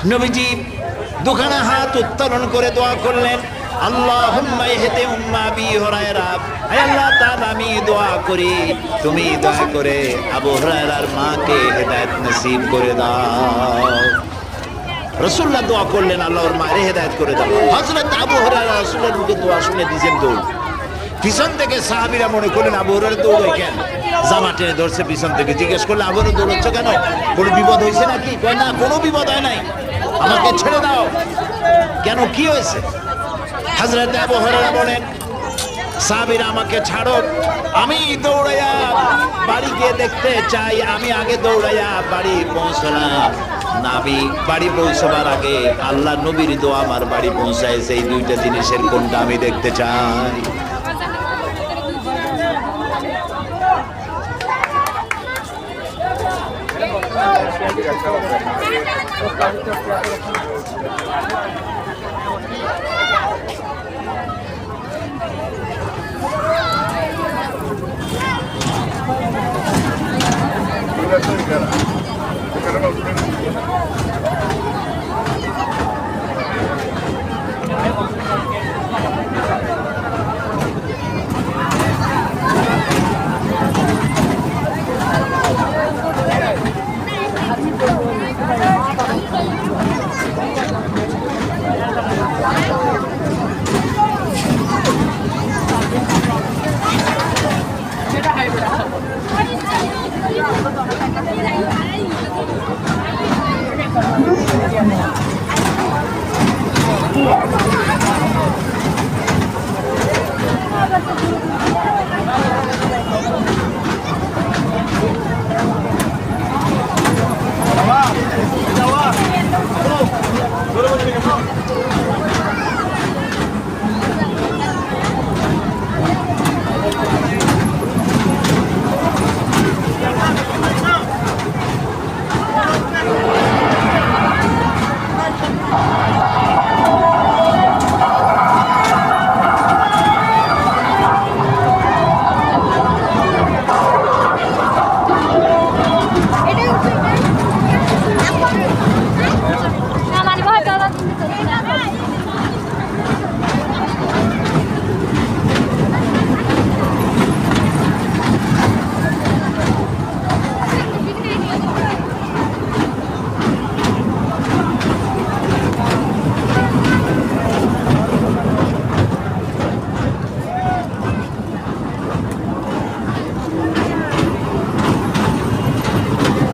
নবীজি দুখানা হাত উত্তোলন করে দোয়া করলেন, আল্লাহুম্মা ইহদি উম্মা আবি হুরায়রা, হে আল্লাহ তাআলা আমি দোয়া করি তুমি দয়া করে আবু হুরায়রার মাকে হেদায়েত নসিব করে দাও। রাসূলুল্লাহ দোয়া করলেন আল্লাহর মায়ের হেদায়েত করে দাও। হযরত আবু হুরায়রা রাসূলের মুখে দোয়া শুনে দিয়েছেন দৌড়। পিছন থেকে সাহাবীরা মনে করলেন আবু হুরায়রা দৌড়ায় কেন, জামা টেনে ধরছে পিছন থেকে। জিজ্ঞেস করলে আবু হুরায়রা দৌড়াচ্ছ কেন, কোনো বিপদ হয়েছে নাকি? কয় না, কোনো বিপদ হয় নাই, আমাকে ছেড়ে দাও। কেন, কি হয়েছে? হযরত আবু হুরায়রা বলেন, সাহাবীরা আমাকে ছাড়ো, আমি দৌড়াইয়া বাড়ি গিয়ে দেখতে চাই। আমি আগে দৌড়াইয়া বাড়ি পৌঁছলাম, নাবি বাড়ি পৌঁছবার আগে আল্লাহ নবীর দোয়া আমার বাড়ি পৌঁছায়। এই দুইটা জিনিসের কোনটা আমি দেখতে চাই। Gracias.